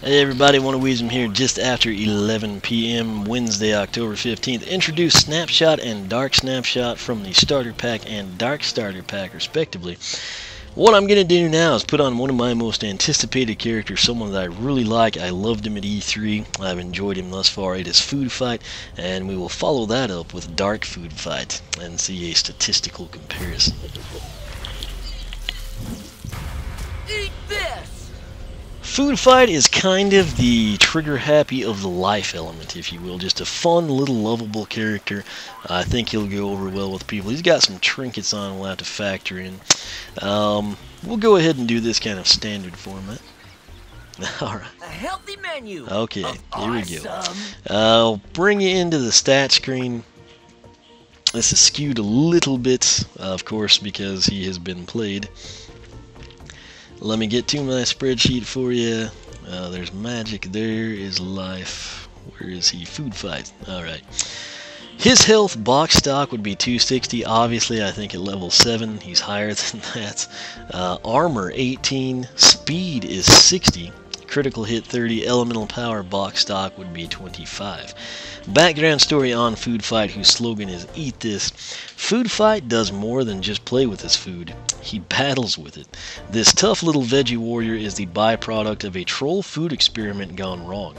Hey everybody, Wisdom here just after 11 p.m. Wednesday, October 15th. Introduce Snapshot and Dark Snapshot from the Starter Pack and Dark Starter Pack respectively. What I'm going to do now is put on one of my most anticipated characters, someone that I really like. I loved him at E3. I've enjoyed him thus far. It is Food Fight, and we will follow that up with Dark Food Fight and see a statistical comparison. Eat this! Food Fight is kind of the trigger-happy of the life element, if you will. Just a fun, little lovable character. I think he'll go over well with people. He's got some trinkets on we'll have to factor in. We'll go ahead and do this kind of standard format. Alright. A healthy menu! Okay, here we go. Awesome. I'll bring you into the stat screen. This is skewed a little bit, of course, because he has been played. Let me get to my spreadsheet for you. There's magic, there is life. Where is he? Food Fight. Alright. His health box stock would be 260. Obviously, I think at level 7, he's higher than that. Armor 18. Speed is 60. Critical hit 30. Elemental power box stock would be 25. Background story on Food Fight, whose slogan is Eat This. Food Fight does more than just play with his food. He battles with it. This tough little veggie warrior is the byproduct of a troll food experiment gone wrong.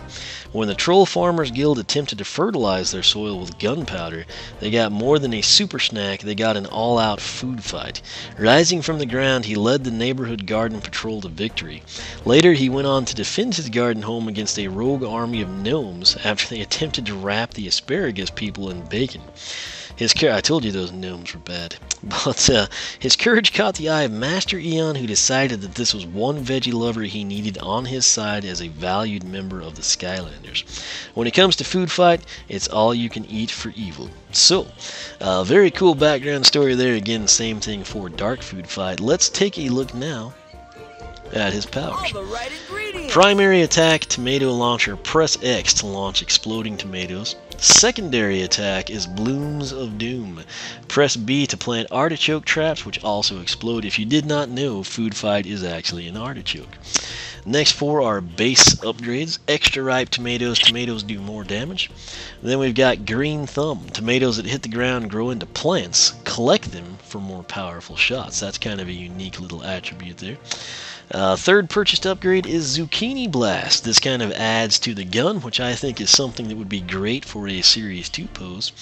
When the Troll Farmers Guild attempted to fertilize their soil with gunpowder, they got more than a super snack, they got an all-out food fight. Rising from the ground, he led the neighborhood garden patrol to victory. Later, he went on to defend his garden home against a rogue army of gnomes after they attempted to wrap the asparagus people in bacon. I told you those gnomes were bad. But his courage caught the eye of Master Eon, who decided that this was one veggie lover he needed on his side as a valued member of the Skylanders. When it comes to Food Fight, it's all you can eat for evil. So, very cool background story there. Again, same thing for Dark Food Fight. Let's take a look now at his powers. All the right ingredients. Primary attack, tomato launcher. Press X to launch exploding tomatoes. Secondary attack is Blooms of Doom. Press B to plant artichoke traps, which also explode. If you did not know, Food Fight is actually an artichoke. Next four are base upgrades. Extra ripe tomatoes. Tomatoes do more damage. Then we've got Green Thumb. Tomatoes that hit the ground grow into plants. Collect them for more powerful shots. That's kind of a unique little attribute there. Third purchased upgrade is Zucchini Blast. This kind of adds to the gun, which I think is something that would be great for a Series 2 pose.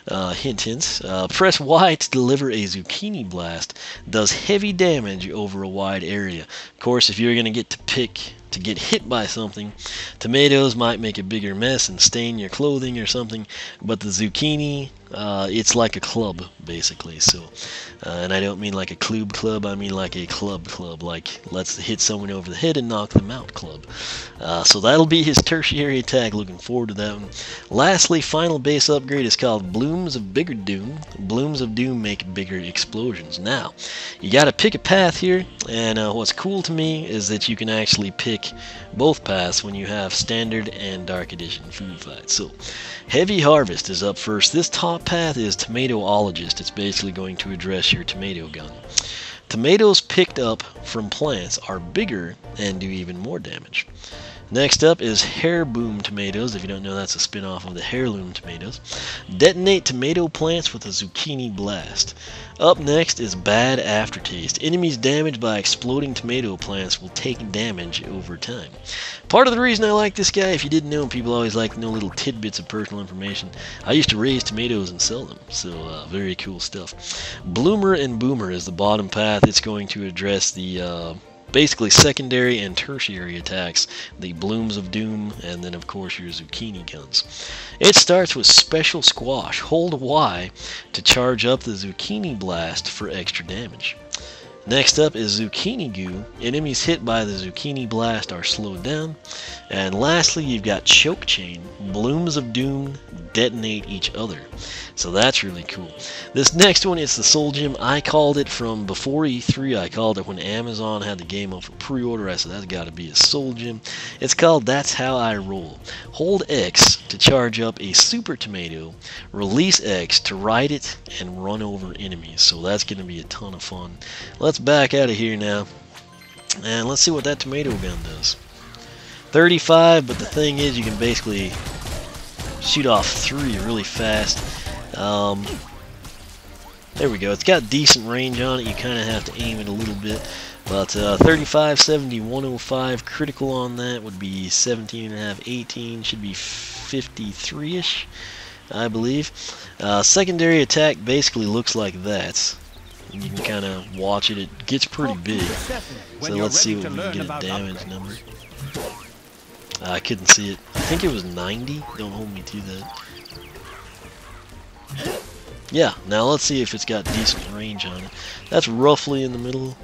Hint, hint. Press Y to deliver a Zucchini Blast. Does heavy damage over a wide area. Of course, if you're going to get to pick to get hit by something, tomatoes might make a bigger mess and stain your clothing or something, but the zucchini, it's like a club, basically. So, and I don't mean like a club, I mean like a club, like let's hit someone over the head and knock them out club. So that'll be his tertiary attack. Looking forward to that one. Lastly, final base upgrade is called Blooms of Bigger Doom. Blooms of Doom make bigger explosions. Now, you got to pick a path here, and what's cool to me is that you can actually pick both paths when you have Standard and Dark Edition Food Fight. So, Heavy Harvest is up first. This top path is Tomatoologist. It's basically going to address your tomato gun. Tomatoes picked up from plants are bigger and do even more damage. Next up is HeirBOOM tomatoes. If you don't know, that's a spin-off of the Heirloom tomatoes. Detonate tomato plants with a Zucchini Blast. Up next is Bad Aftertaste. Enemies damaged by exploding tomato plants will take damage over time. Part of the reason I like this guy, if you didn't know, people always like to know little tidbits of personal information. I used to raise tomatoes and sell them, so very cool stuff. Bloomer and Boomer is the bottom path. It's going to address the basically secondary and tertiary attacks, the Blooms of Doom, and then of course your Zucchini guns. It starts with Special Squash. Hold Y to charge up the Zucchini Blast for extra damage. Next up is Zucchini Goo. Enemies hit by the Zucchini Blast are slowed down. And lastly, you've got Choke Chain. Blooms of Doom detonate each other. So that's really cool. this next one is the Soul Gem. I called it from before E3. I called it when Amazon had the game up for pre-order. I said that's got to be a Soul Gem. It's called That's How I Roll. Hold X to charge up a Super Tomato. Release X to ride it and run over enemies. So that's going to be a ton of fun. Let's back out of here now. And let's see what that tomato gun does. 35, but the thing is you can basically shoot off 3 really fast. There we go. It's got decent range on it. You kind of have to aim it a little bit. But 35, 70, 105 critical on that would be 17.5, 18. Should be 53-ish, I believe. Secondary attack basically looks like that. You can kind of watch it. It gets pretty big. So let's see what we can get a damage number. I couldn't see it. I think it was 90. Don't hold me to that. Yeah, now let's see if it's got decent range on it. That's roughly in the middle.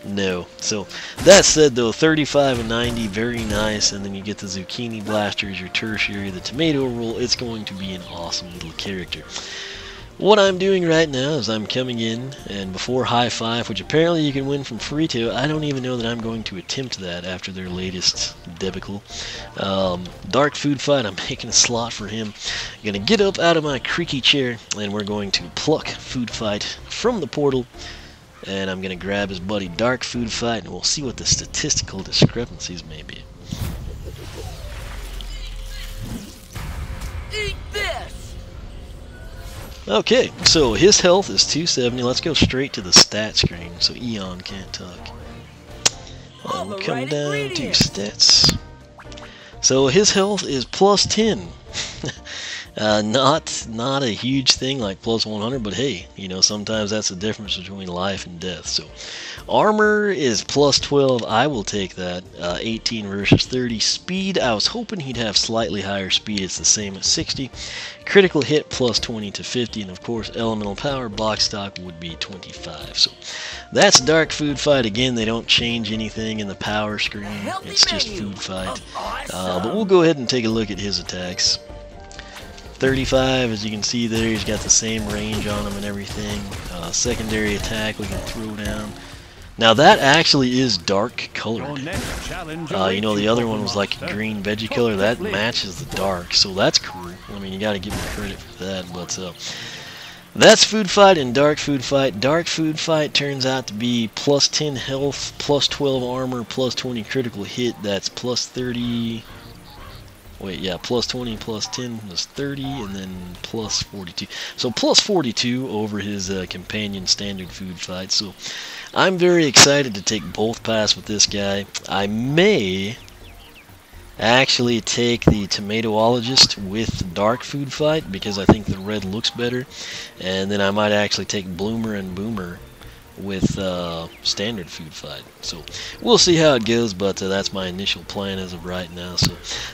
No. So, that said though, 35 and 90, very nice. And then you get the Zucchini Blasters, your tertiary, the tomato roll. It's going to be an awesome little character. What I'm doing right now is I'm coming in, and before High Five, which apparently you can win from free to, I don't even know that I'm going to attempt that after their latest debacle. Dark Food Fight, I'm making a slot for him. I'm going to get up out of my creaky chair, and we're going to pluck Food Fight from the portal, and I'm going to grab his buddy Dark Food Fight, and we'll see what the statistical discrepancies may be. Eat this! Okay, so his health is 270. Let's go straight to the stat screen so Eon can't talk. We'll come down to stats. So his health is plus 10. Not a huge thing like plus 100, but hey, you know, sometimes that's the difference between life and death. So armor is plus 12. I will take that. 18 versus 30. Speed, I was hoping he'd have slightly higher speed. It's the same at 60. Critical hit plus 20 to 50, and of course elemental power box stock would be 25. So that's Dark Food Fight. Again, they don't change anything in the power screen. It's just Food Fight. But we'll go ahead and take a look at his attacks. 35, as you can see there, he's got the same range on him and everything. Secondary attack we can throw down. Now that actually is dark colored. You know, the other one was like a green veggie color. That matches the dark, so that's cool. I mean, you got to give him credit for that. But that's Food Fight and Dark Food Fight. Dark Food Fight turns out to be plus 10 health, plus 12 armor, plus 20 critical hit. That's plus 30. Wait, yeah, plus 20 plus 10 was 30, and then plus 42. So plus 42 over his companion Standard Food Fight. So I'm very excited to take both paths with this guy. I may actually take the Tomatoologist with Dark Food Fight because I think the red looks better. And then I might actually take Bloomer and Boomer with Standard Food Fight. So we'll see how it goes, but that's my initial plan as of right now. So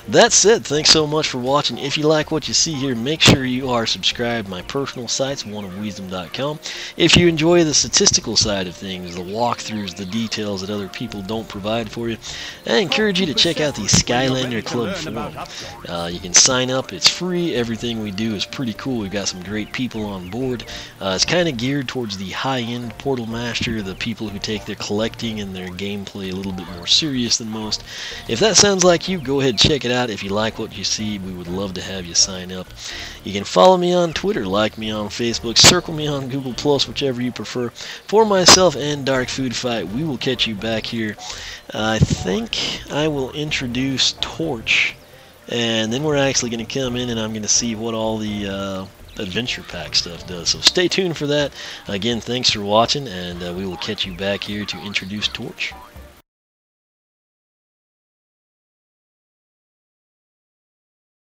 that said, thanks so much for watching. If you like what you see here, make sure you are subscribed to my personal sites, oneofwisdom.com. If you enjoy the statistical side of things, the walkthroughs, the details that other people don't provide for you, I encourage you to check out the Skylander Club forum. You can sign up, it's free. Everything we do is pretty cool. We've got some great people on board. It's kind of geared towards the high-end Portal Master, the people who take their collecting and their gameplay a little bit more serious than most. If that sounds like you, go ahead and check it out. If you like what you see, we would love to have you sign up. You can follow me on Twitter, like me on Facebook, circle me on Google+, whichever you prefer. For myself and Dark Food Fight, we will catch you back here. I think I will introduce Torch, and then we're actually going to come in and I'm going to see what all the adventure pack stuff does. So stay tuned for that. Again, thanks for watching, and we will catch you back here to introduce Torch.